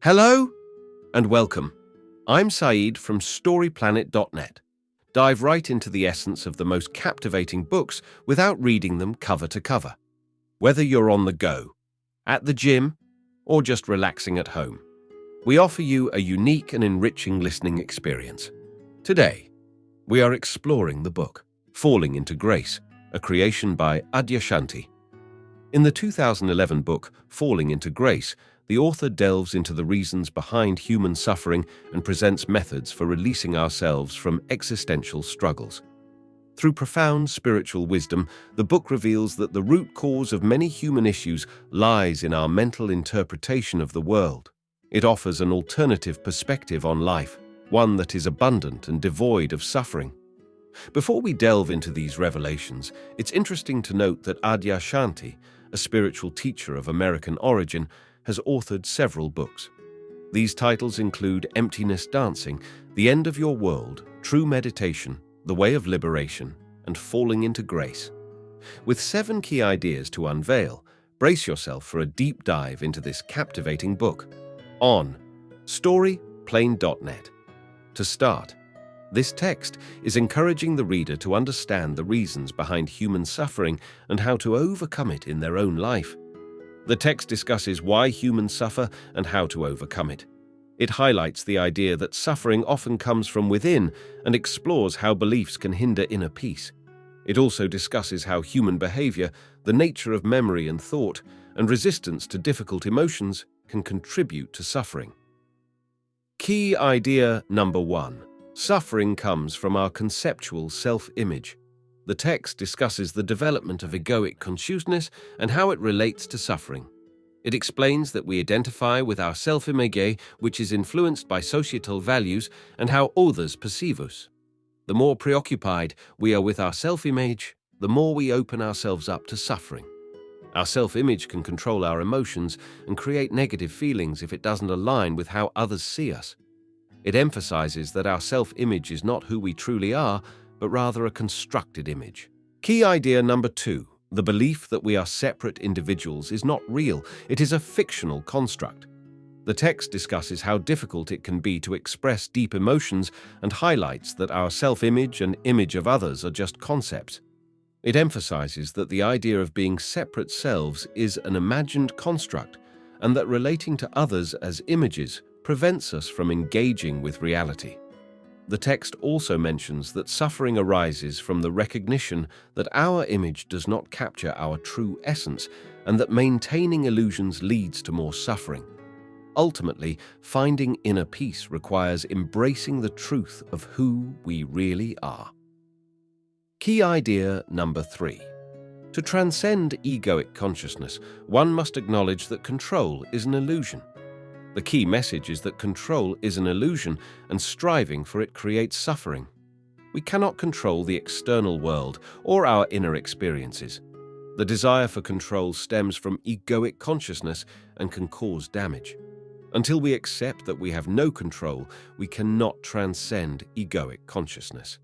Hello and welcome. I'm Saeed from StoryPlanet.net. Dive right into the essence of the most captivating books without reading them cover to cover. Whether you're on the go, at the gym, or just relaxing at home, we offer you a unique and enriching listening experience. Today, we are exploring the book, Falling into Grace, a creation by Adyashanti. In the 2011 book, Falling into Grace, the author delves into the reasons behind human suffering and presents methods for releasing ourselves from existential struggles. Through profound spiritual wisdom, the book reveals that the root cause of many human issues lies in our mental interpretation of the world. It offers an alternative perspective on life, one that is abundant and devoid of suffering. Before we delve into these revelations, it's interesting to note that Adyashanti, a spiritual teacher of American origin, has authored several books. These titles include Emptiness Dancing, The End of Your World, True Meditation, The Way of Liberation, and Falling into Grace. With 7 key ideas to unveil, brace yourself for a deep dive into this captivating book on StoryPlanet.net. To start, this text is encouraging the reader to understand the reasons behind human suffering and how to overcome it in their own life. The text discusses why humans suffer and how to overcome it. It highlights the idea that suffering often comes from within and explores how beliefs can hinder inner peace. It also discusses how human behavior, the nature of memory and thought, and resistance to difficult emotions can contribute to suffering. Key idea number 1. Suffering comes from our conceptual self-image. The text discusses the development of egoic consciousness and how it relates to suffering. It explains that we identify with our self-image, which is influenced by societal values and how others perceive us. The more preoccupied we are with our self-image, the more we open ourselves up to suffering. Our self-image can control our emotions and create negative feelings if it doesn't align with how others see us. It emphasizes that our self-image is not who we truly are, but rather a constructed image. Key idea number 2. The belief that we are separate individuals is not real. It is a fictional construct. The text discusses how difficult it can be to express deep emotions and highlights that our self-image and image of others are just concepts. It emphasizes that the idea of being separate selves is an imagined construct and that relating to others as images prevents us from engaging with reality. The text also mentions that suffering arises from the recognition that our image does not capture our true essence and that maintaining illusions leads to more suffering. Ultimately, finding inner peace requires embracing the truth of who we really are. Key idea number 3. To transcend egoic consciousness, one must acknowledge that control is an illusion. The key message is that control is an illusion and striving for it creates suffering. We cannot control the external world or our inner experiences. The desire for control stems from egoic consciousness and can cause damage. Until we accept that we have no control, we cannot transcend egoic consciousness.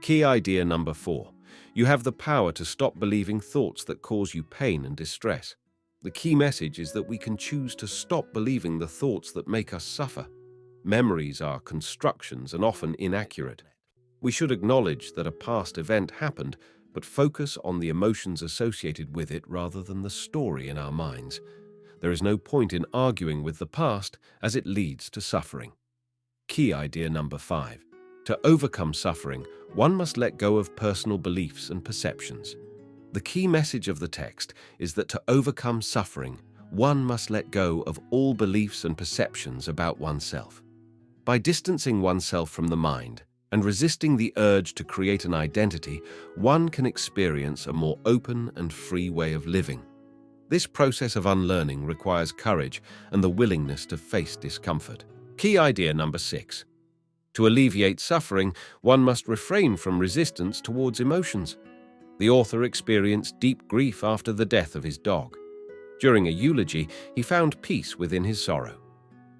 Key idea number 4. You have the power to stop believing thoughts that cause you pain and distress. The key message is that we can choose to stop believing the thoughts that make us suffer. Memories are constructions and often inaccurate. We should acknowledge that a past event happened, but focus on the emotions associated with it rather than the story in our minds. There is no point in arguing with the past as it leads to suffering. Key idea number 5. To overcome suffering, one must let go of personal beliefs and perceptions. The key message of the text is that to overcome suffering, one must let go of all beliefs and perceptions about oneself. By distancing oneself from the mind and resisting the urge to create an identity, one can experience a more open and free way of living. This process of unlearning requires courage and the willingness to face discomfort. Key idea number 6. To alleviate suffering, one must refrain from resistance towards emotions. The author experienced deep grief after the death of his dog. During a eulogy, he found peace within his sorrow.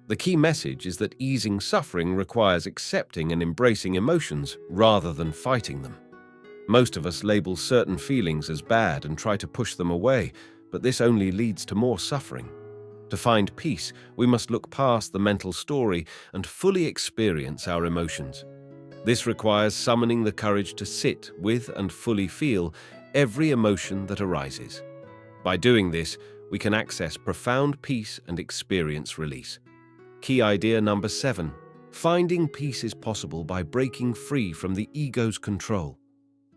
The key message is that easing suffering requires accepting and embracing emotions rather than fighting them. Most of us label certain feelings as bad and try to push them away, but this only leads to more suffering. To find peace, we must look past the mental story and fully experience our emotions. This requires summoning the courage to sit with and fully feel every emotion that arises. By doing this, we can access profound peace and experience release. Key idea number 7. Finding peace is possible by breaking free from the ego's control.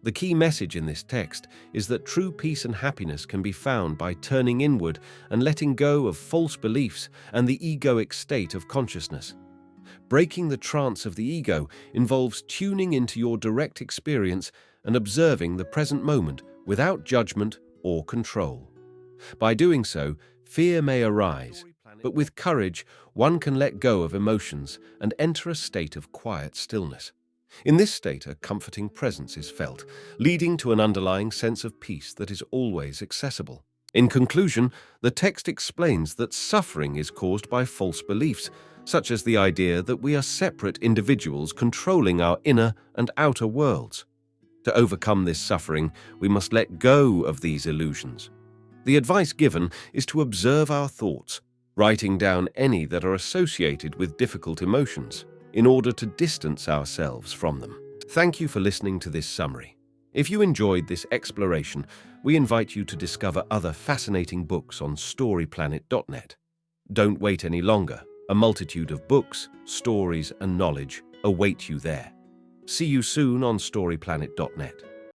The key message in this text is that true peace and happiness can be found by turning inward and letting go of false beliefs and the egoic state of consciousness. Breaking the trance of the ego involves tuning into your direct experience and observing the present moment without judgment or control. By doing so, fear may arise, but with courage, one can let go of emotions and enter a state of quiet stillness. In this state, a comforting presence is felt, leading to an underlying sense of peace that is always accessible. In conclusion, the text explains that suffering is caused by false beliefs, such as the idea that we are separate individuals controlling our inner and outer worlds. To overcome this suffering, we must let go of these illusions. The advice given is to observe our thoughts, writing down any that are associated with difficult emotions, in order to distance ourselves from them. Thank you for listening to this summary. If you enjoyed this exploration, we invite you to discover other fascinating books on StoryPlanet.net. Don't wait any longer. A multitude of books, stories, and knowledge await you there. See you soon on StoryPlanet.net.